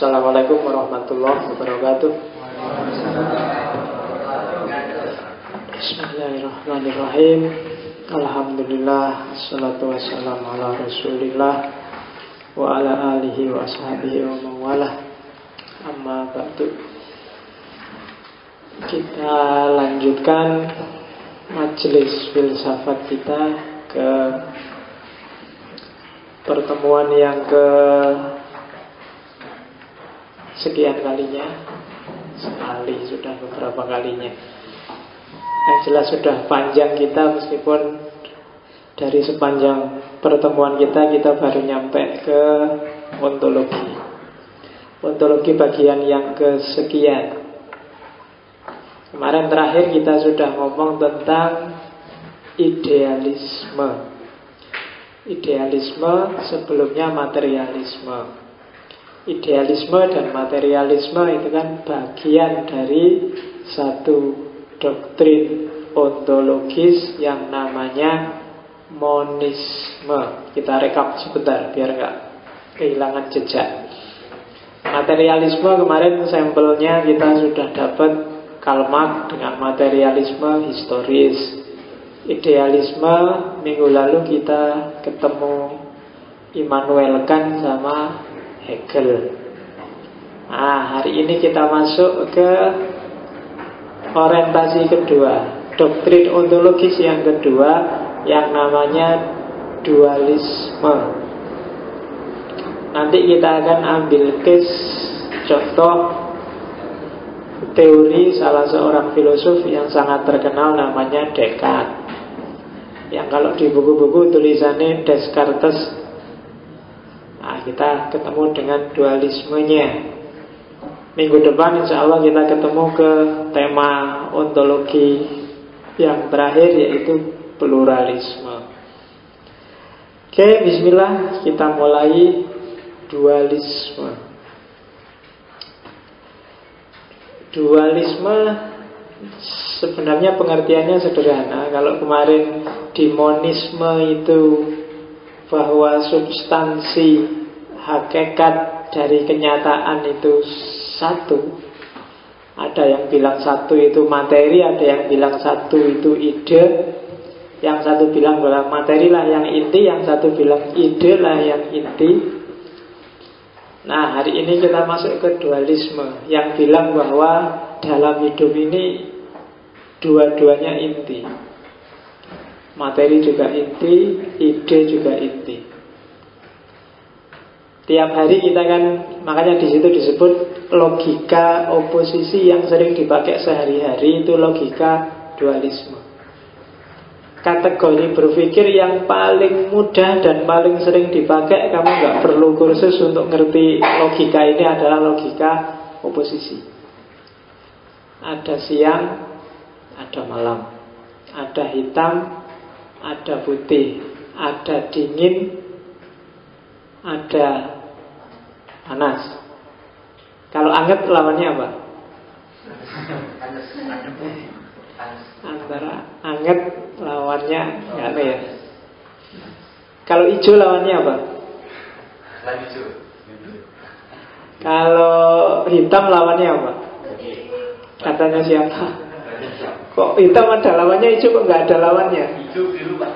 Assalamualaikum warahmatullahi wabarakatuh. Bismillahirrahmanirrahim. Alhamdulillah, assalatu wassalamu ala rasulillah wa ala alihi wa ashabihi wa mawalah. Amma ba'du. Kita lanjutkan majelis filsafat kita ke pertemuan yang ke sekian kalinya. Sekali, sudah beberapa kalinya. Yang jelas sudah panjang kita, meskipun dari sepanjang pertemuan kita baru nyampe ke ontologi. Ontologi bagian yang kesekian. Kemarin terakhir kita sudah ngomong tentang idealisme. Idealisme sebelumnya materialisme. Idealisme dan materialisme itu kan bagian dari satu doktrin ontologis yang namanya monisme. Kita rekap sebentar biar nggak kehilangan jejak. Materialisme kemarin sampelnya kita sudah dapat Karl Marx dengan materialisme historis. Idealisme minggu lalu kita ketemu Immanuel Kant sama Hegel. Nah, hari ini kita masuk ke orientasi kedua, doktrin ontologis yang kedua, yang namanya dualisme. Nanti kita akan ambil case contoh teori salah seorang filosof yang sangat terkenal, namanya Descartes. Yang kalau di buku-buku tulisannya Descartes. Nah, kita ketemu dengan dualismenya. Minggu depan insya Allah kita ketemu ke tema ontologi yang terakhir, yaitu pluralisme. Oke, bismillah, kita mulai dualisme. Dualisme sebenarnya pengertiannya sederhana. Kalau kemarin di monisme itu bahwa substansi hakikat dari kenyataan itu satu. Ada yang bilang satu itu materi, ada yang bilang satu itu ide. Yang satu bilang bahwa materi lah yang inti, yang satu bilang ide lah yang inti. Nah, hari ini kita masuk ke dualisme yang bilang bahwa dalam hidup ini dua-duanya inti. Materi juga inti, ide juga inti. Tiap hari kita kan, makanya di situ disebut logika oposisi yang sering dipakai sehari-hari, itu logika dualisme. Kategori berpikir yang paling mudah dan paling sering dipakai, kamu nggak perlu kursus untuk ngerti logika ini, adalah logika oposisi. Ada siang, ada malam. Ada hitam, ada putih, ada dingin, ada panas. Kalau anget lawannya apa? Antara anget lawannya nggak ada ya. Kalau hijau lawannya apa? Kalau hitam lawannya apa? Katanya siapa? Kok hitam ada lawannya, hijau kok nggak ada lawannya? Hijau biru Pak.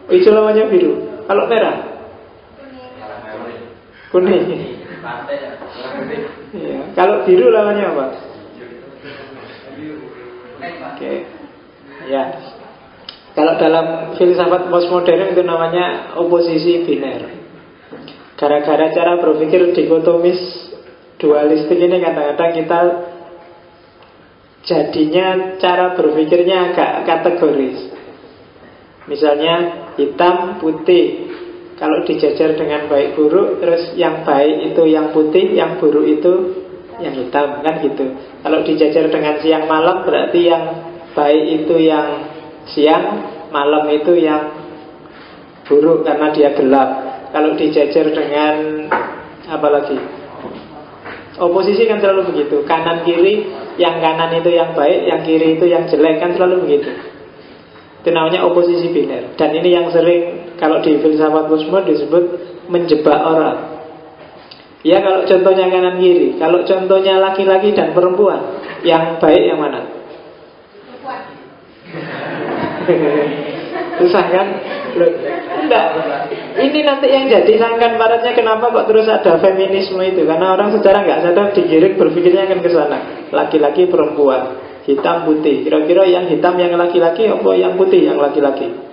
Hijau lawannya biru. Kalau merah? Kuning. Ya. Kalau biru lawannya apa? Oke. Ya. Kalau dalam filsafat postmodern itu namanya oposisi biner. Gara-gara cara berpikir dikotomis dualistik ini, kadang-kadang kita jadinya cara berpikirnya agak kategoris. Misalnya hitam, putih. Kalau dijajar dengan baik buruk, terus yang baik itu yang putih, yang buruk itu yang hitam, kan gitu. Kalau dijajar dengan siang malam, berarti yang baik itu yang siang, malam itu yang buruk karena dia gelap. Kalau dijajar dengan apa lagi? Oposisi kan selalu begitu. Kanan kiri, yang kanan itu yang baik, yang kiri itu yang jelek, kan selalu begitu. Itu namanya oposisi biner. Dan ini yang sering kalau di filsafat postmodern disebut menjebak orang. Ya kalau contohnya kanan kiri. Kalau contohnya laki-laki dan perempuan, yang baik yang mana? Susah kan? Loh, enggak. Ini nanti yang jadi sangkan paratnya. Kenapa kok terus ada feminisme itu? Karena orang secara nggak sadar digiring berpikirnya akan ke sana. Laki-laki, perempuan, hitam, putih. Kira-kira yang hitam yang laki-laki apa yang putih yang laki-laki?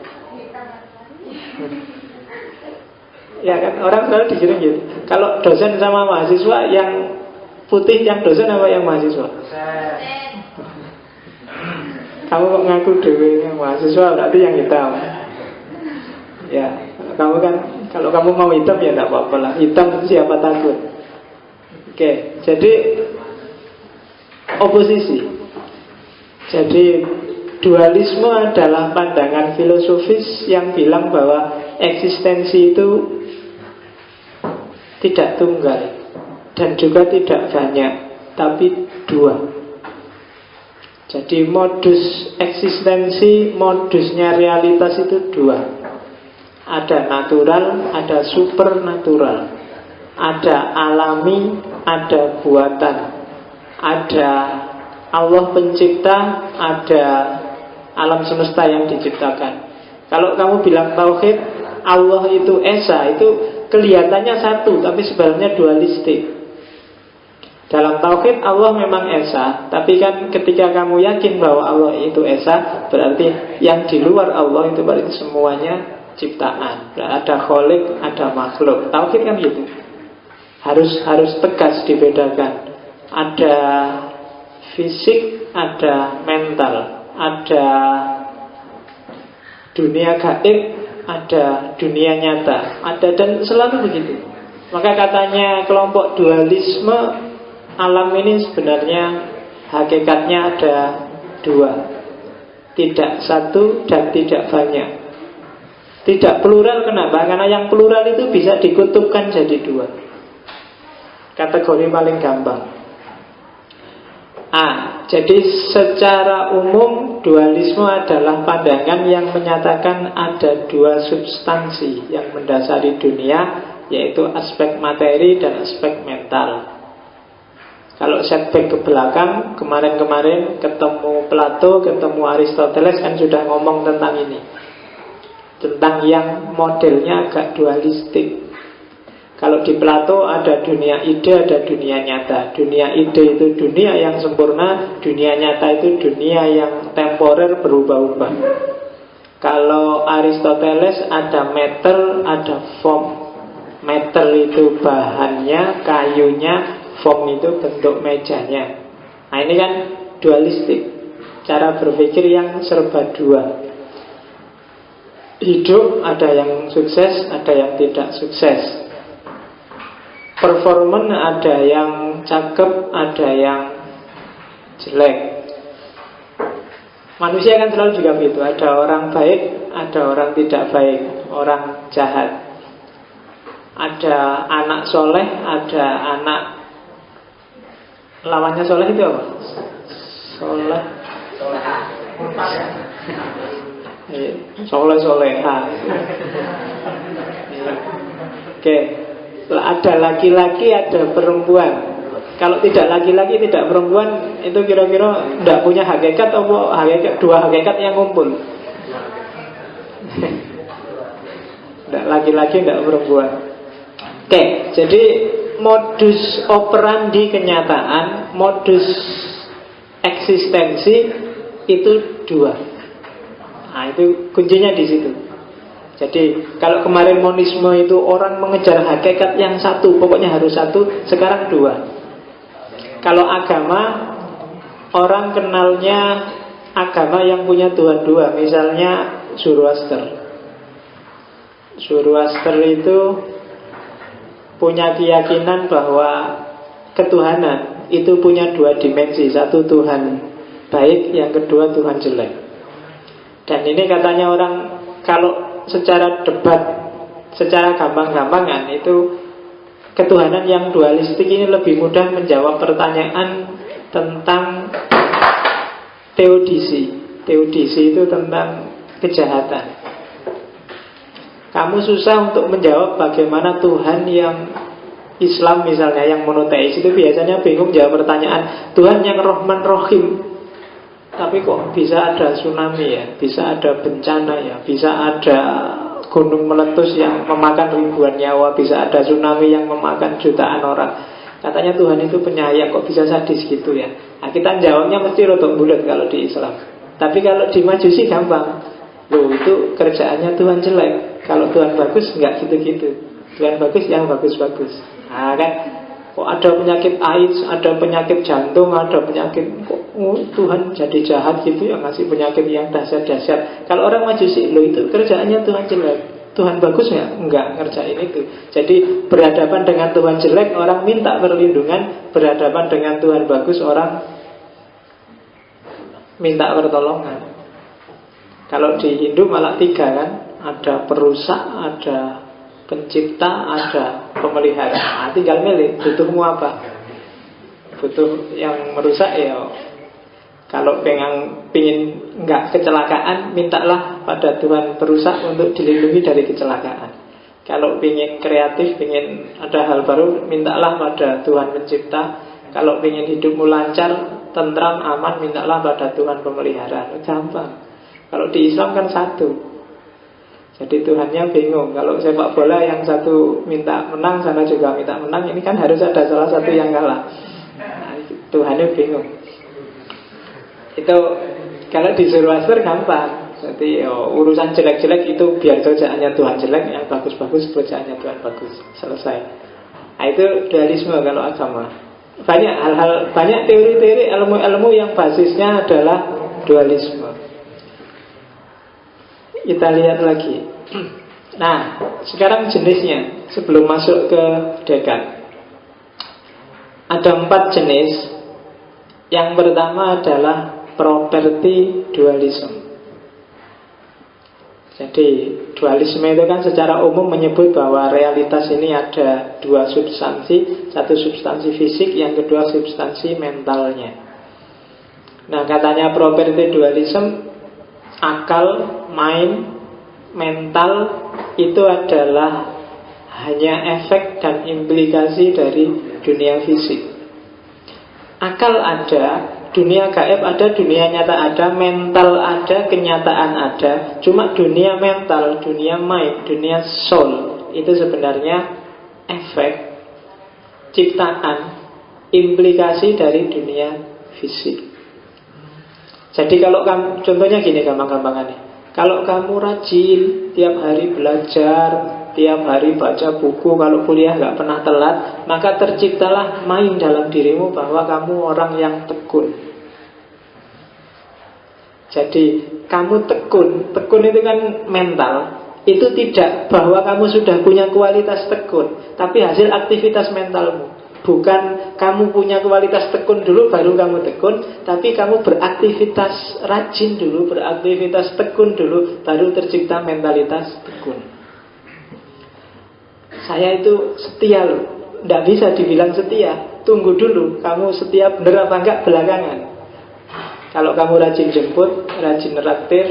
Ya kan, orang selalu digiring gitu. Kalau dosen sama mahasiswa, yang putih yang dosen apa yang mahasiswa? Kamu kok ngaku dewe yang mahasiswa, berarti yang hitam. Ya, kamu kan, kalau kamu mau hitam ya tidak apa-apa lah. Hitam itu siapa takut. Oke, jadi oposisi. Jadi dualisme adalah pandangan filosofis yang bilang bahwa eksistensi itu tidak tunggal dan juga tidak banyak, tapi dua. Jadi modus eksistensi, modusnya realitas itu dua. Ada natural, ada supernatural. Ada alami, ada buatan. Ada Allah pencipta, ada alam semesta yang diciptakan. Kalau kamu bilang tauhid, Allah itu esa, itu kelihatannya satu, tapi sebenarnya dualistik. Dalam tauhid Allah memang esa, tapi kan ketika kamu yakin bahwa Allah itu esa, berarti yang di luar Allah itu berarti semuanya ciptaan. Ada kholik, ada makhluk. Tauhid kan gitu. Harus tegas dibedakan. Ada fisik, ada mental, ada dunia gaib, ada dunia nyata, ada, dan selalu begitu. Maka katanya kelompok dualisme, alam ini sebenarnya hakikatnya ada dua, tidak satu dan tidak banyak. Tidak plural, kenapa? Karena yang plural itu bisa dikutupkan jadi dua. Kategori paling gampang. Jadi secara umum dualisme adalah pandangan yang menyatakan ada dua substansi yang mendasari dunia, yaitu aspek materi dan aspek mental. Kalau setback ke belakang, kemarin-kemarin ketemu Plato, ketemu Aristoteles kan sudah ngomong tentang ini, tentang yang modelnya agak dualistik. Kalau di Plato ada dunia ide, ada dunia nyata. Dunia ide itu dunia yang sempurna, dunia nyata itu dunia yang temporer, berubah-ubah. Kalau Aristoteles ada matter, ada form. Matter itu bahannya, kayunya, form itu bentuk mejanya. Nah ini kan dualistik, cara berpikir yang serba dua. Hidup ada yang sukses, ada yang tidak sukses. Performan ada yang cakep, ada yang jelek. Manusia kan selalu juga begitu. Ada orang baik, ada orang tidak baik, orang jahat. Ada anak soleh, ada anak lawannya soleh itu apa? Soleh. Soleh-soleha. Oke. Ada laki-laki, ada perempuan. Kalau tidak laki-laki, tidak perempuan, itu kira-kira tidak punya hakikat atau hakikat, dua hakikat yang ngumpul. Tidak laki-laki, tidak perempuan. Oke, jadi modus operandi kenyataan, modus eksistensi itu dua. Nah, itu kuncinya di situ. Jadi kalau kemarin monisme itu orang mengejar hakikat yang satu, pokoknya harus satu, sekarang dua. Kalau agama, orang kenalnya agama yang punya Tuhan dua. Misalnya Zoroaster. Zoroaster itu punya keyakinan bahwa ketuhanan itu punya dua dimensi. Satu Tuhan baik, yang kedua Tuhan jelek. Dan ini katanya orang kalau secara debat, secara gampang-gampangan itu ketuhanan yang dualistik ini lebih mudah menjawab pertanyaan tentang teodisi. Teodisi itu tentang kejahatan. Kamu susah untuk menjawab bagaimana Tuhan yang Islam misalnya yang monoteis itu biasanya bingung jawab pertanyaan Tuhan yang Rahman Rahim, tapi kok bisa ada tsunami ya, bisa ada bencana ya, bisa ada gunung meletus yang memakan ribuan nyawa, bisa ada tsunami yang memakan jutaan orang. Katanya Tuhan itu penyayang, kok bisa sadis gitu ya. Nah, kita jawabnya mesti rotok bulat kalau di Islam. Tapi kalau di Majusi gampang. Loh, itu kerjaannya Tuhan jelek. Kalau Tuhan bagus enggak gitu-gitu. Tuhan bagus yang bagus-bagus. Nah kan, kok ada penyakit AIDS, ada penyakit jantung, ada penyakit, kok Tuhan jadi jahat gitu ya, ngasih penyakit yang dahsyat-dahsyat. Kalau orang Majusi, loh itu kerjaannya Tuhan jelek. Tuhan bagus ya? Enggak ngerjain itu. Jadi berhadapan dengan Tuhan jelek, orang minta perlindungan. Berhadapan dengan Tuhan bagus, orang minta pertolongan. Kalau di Hindu malah 3 kan, ada perusak, ada pencipta, ada pemelihara. Nah, tinggal milih, butuhmu apa? Butuh yang merusak ya. Kalau pingin enggak kecelakaan, mintalah pada Tuhan perusak untuk dilindungi dari kecelakaan. Kalau pingin kreatif, pingin ada hal baru, mintalah pada Tuhan pencipta. Kalau pingin hidupmu lancar, tentram, aman, mintalah pada Tuhan pemelihara. Gampang. Kalau di Islam kan satu. Jadi Tuhannya bingung. Kalau sepak bola yang satu minta menang, sana juga minta menang, ini kan harus ada salah satu yang kalah. Nah, Tuhannya bingung. Itu kalau di Zoroaster gampang. Jadi urusan jelek-jelek itu biar kerjaannya Tuhan jelek, yang bagus-bagus kerjaannya Tuhan bagus. Selesai. Nah, itu dualisme kalau agama. Banyak teori-teori ilmu-ilmu yang basisnya adalah dualisme. Kita lihat lagi. Nah, sekarang jenisnya sebelum masuk ke Descartes. Ada 4 jenis. Yang pertama adalah property dualism. Jadi dualisme itu kan secara umum menyebut bahwa realitas ini ada 2 substansi. Satu substansi fisik, yang kedua substansi mentalnya. Nah, katanya property dualism, akal, mind, mental itu adalah hanya efek dan implikasi dari dunia fisik. Akal ada, dunia gaib ada, dunia nyata ada, mental ada, kenyataan ada. Cuma dunia mental, dunia mind, dunia soul itu sebenarnya efek, ciptaan, implikasi dari dunia fisik. Jadi kalau kamu, contohnya gini gampang-gampangannya, kalau kamu rajin, tiap hari belajar, tiap hari baca buku, kalau kuliah nggak pernah telat, maka terciptalah main dalam dirimu bahwa kamu orang yang tekun. Jadi kamu tekun itu kan mental. Itu tidak bahwa kamu sudah punya kualitas tekun, tapi hasil aktivitas mentalmu. Bukan kamu punya kualitas tekun dulu baru kamu tekun, tapi kamu beraktivitas rajin dulu, beraktivitas tekun dulu, baru tercipta mentalitas tekun. Saya itu setia loh. Tidak bisa dibilang setia. Tunggu dulu, kamu setia bener apa enggak belakangan. Kalau kamu rajin jemput, rajin raktir,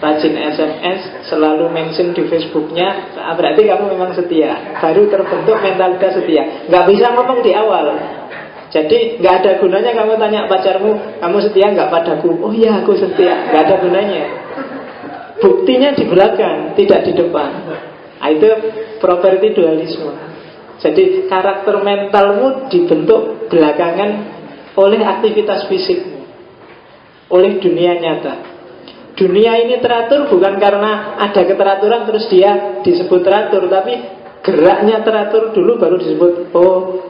rajin SMS, selalu mention di Facebooknya, berarti kamu memang setia. Baru terbentuk mentalitas setia. Nggak bisa ngomong di awal. Jadi nggak ada gunanya kamu tanya pacarmu, kamu setia nggak padaku? Oh iya, aku setia. Nggak ada gunanya. Buktinya di belakang, tidak di depan. Nah, itu property dualisme. Jadi karakter mentalmu dibentuk belakangan oleh aktivitas fisikmu, oleh dunia nyata. Dunia ini teratur bukan karena ada keteraturan terus dia disebut teratur, tapi geraknya teratur dulu baru disebut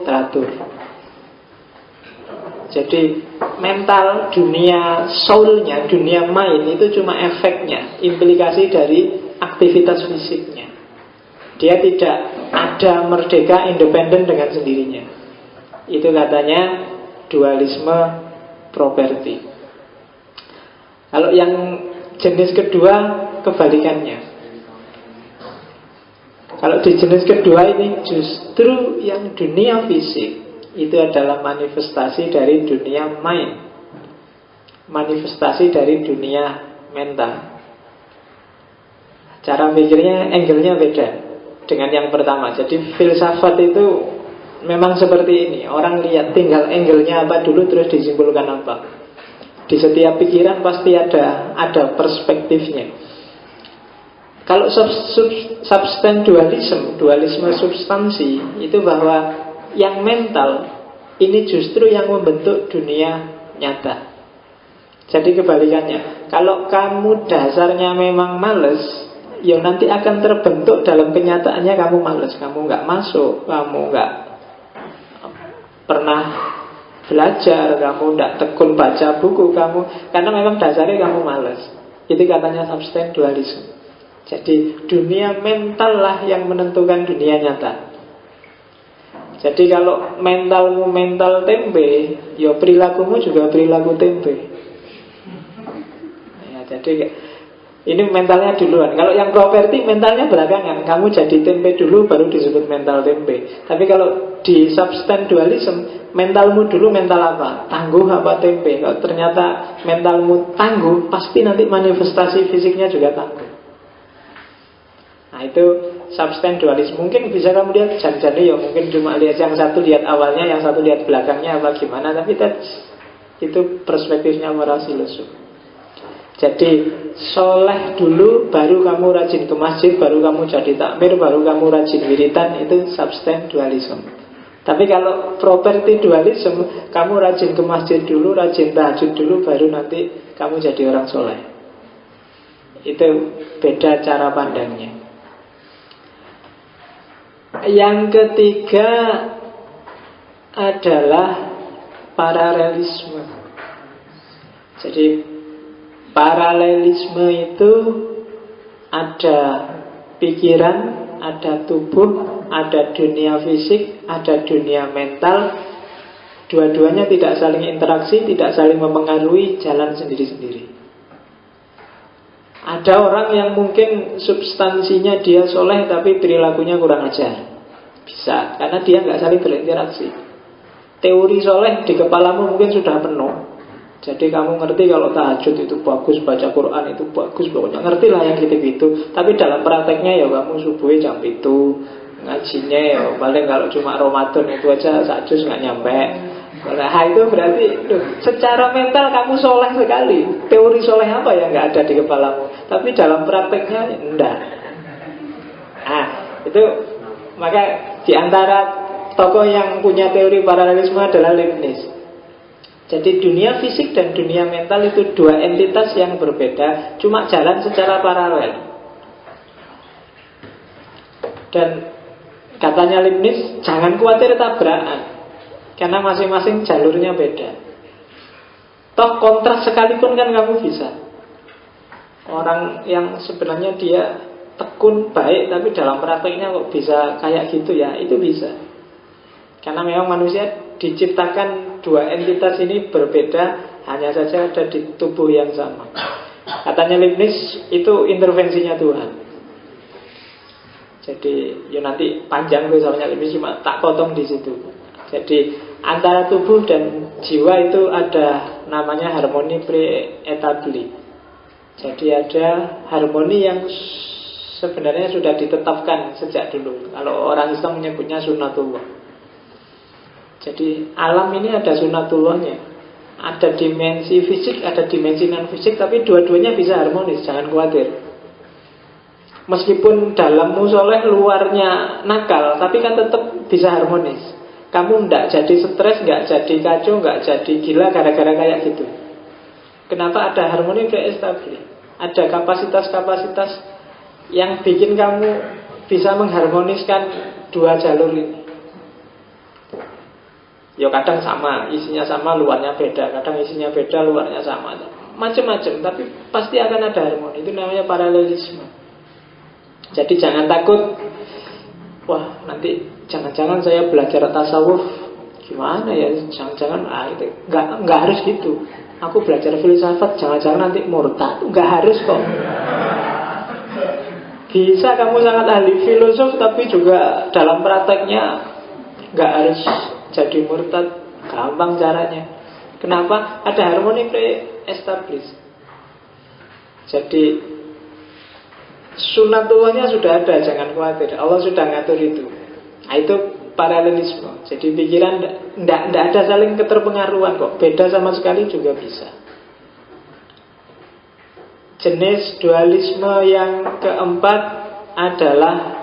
teratur. Jadi mental, dunia soulnya, dunia mind itu cuma efeknya, implikasi dari aktivitas fisiknya. Dia tidak ada merdeka independen dengan sendirinya. Itu katanya dualisme properti. Kalau yang jenis kedua kebalikannya. Kalau di jenis kedua ini justru yang dunia fisik itu adalah manifestasi dari dunia mind, manifestasi dari dunia mental. Cara pikirnya, angle-nya beda dengan yang pertama. Jadi filsafat itu memang seperti ini. Orang lihat tinggal angle-nya apa dulu, terus disimpulkan apa. Di setiap pikiran pasti ada perspektifnya. Kalau substan dualisme substansi, itu bahwa yang mental ini justru yang membentuk dunia nyata. Jadi kebalikannya, kalau kamu dasarnya memang males, ya nanti akan terbentuk dalam kenyataannya kamu males. Kamu nggak masuk, kamu nggak pernah belajar, kamu nggak tekun baca buku kamu, karena memang dasarnya kamu males. Itu katanya substan dualisme. Jadi dunia mental lah yang menentukan dunia nyata. Jadi kalau mentalmu mental tempe, ya perilakumu juga perilaku tempe. Ya, jadi ini mentalnya duluan. Kalau yang properti mentalnya belakangan. Kamu jadi tempe dulu baru disebut mental tempe. Tapi kalau di substan dualism, mentalmu dulu mental apa? Tangguh apa tempe? Kalau ternyata mentalmu tangguh, pasti nanti manifestasi fisiknya juga tangguh. Nah itu substan dualisme. Mungkin bisa kamu lihat jadi ya mungkin cuma lihat yang satu lihat awalnya, yang satu lihat belakangnya apa gimana. Tapi itu perspektifnya moral filosof. Jadi soleh dulu, baru kamu rajin ke masjid, baru kamu jadi takmir, baru kamu rajin wiritan. Itu substan dualisme. Tapi kalau property dualisme, kamu rajin ke masjid dulu, rajin tahajud dulu, baru nanti kamu jadi orang soleh. Itu beda cara pandangnya. Yang ketiga adalah paralelisme. Jadi paralelisme itu ada pikiran, ada tubuh, ada dunia fisik, ada dunia mental. Dua-duanya tidak saling interaksi, tidak saling mempengaruhi, jalan sendiri-sendiri. Ada orang yang mungkin substansinya dia soleh tapi perilakunya kurang ajar. Bisa, karena dia nggak saling berinteraksi. Teori soleh di kepalamu mungkin sudah penuh. Jadi kamu ngerti kalau tahajud itu bagus, baca Quran itu bagus, pokoknya ngerti lah yang gitu-gitu. Tapi dalam prakteknya ya kamu subuhnya jam itu, ngajinya ya paling kalau cuma Ramadan itu aja sajus nggak nyampe. Nah itu berarti secara mental kamu soleh sekali. Teori soleh apa yang nggak ada di kepalamu, tapi dalam prakteknya enggak. Nah itu maka diantara tokoh yang punya teori paralelisme adalah Leibniz. Jadi dunia fisik dan dunia mental itu dua entitas yang berbeda, cuma jalan secara paralel. Dan katanya Leibniz, jangan khawatir tabrakan, karena masing-masing jalurnya beda. Toh kontras sekalipun kan kamu bisa. Orang yang sebenarnya dia tekun baik, tapi dalam prakteknya kok bisa kayak gitu ya, itu bisa. Karena memang manusia diciptakan dua entitas ini berbeda, hanya saja ada di tubuh yang sama. Katanya Leibniz, itu intervensinya Tuhan. Jadi ya nanti panjang tuh soalnya Leibniz, cuma tak potong di situ. Jadi antara tubuh dan jiwa itu ada namanya harmoni pre-etabli. Jadi ada harmoni yang sebenarnya sudah ditetapkan sejak dulu. Kalau orang Islam menyebutnya sunnatullah. Jadi alam ini ada sunnatullahnya. Ada dimensi fisik, ada dimensi non-fisik, tapi dua-duanya bisa harmonis, jangan khawatir. Meskipun dalammu soleh, luarnya nakal, tapi kan tetap bisa harmonis. Kamu tidak jadi stres, nggak jadi kacau, nggak jadi gila gara-gara kayak gitu. Kenapa ada harmoni pre-establi? Ada kapasitas-kapasitas yang bikin kamu bisa mengharmoniskan dua jalur ini. Ya kadang sama, isinya sama, luarnya beda. Kadang isinya beda, luarnya sama. Macam-macam, tapi pasti akan ada harmoni. Itu namanya paralelisme. Jadi jangan takut, wah nanti jangan-jangan saya belajar tasawuf gimana ya, jangan-jangan itu nggak harus gitu. Aku belajar filsafat, jangan-jangan nanti murtad. Nggak harus kok. Bisa kamu sangat ahli filosof, tapi juga dalam prakteknya nggak harus jadi murtad. Gampang caranya. Kenapa? Ada harmoni pre-established. Jadi sunnatullahnya sudah ada, jangan khawatir. Allah sudah ngatur itu. Nah itu paralelisme. Jadi pikiran tidak ada saling keterpengaruhan kok. Beda sama sekali juga bisa. Jenis dualisme yang keempat adalah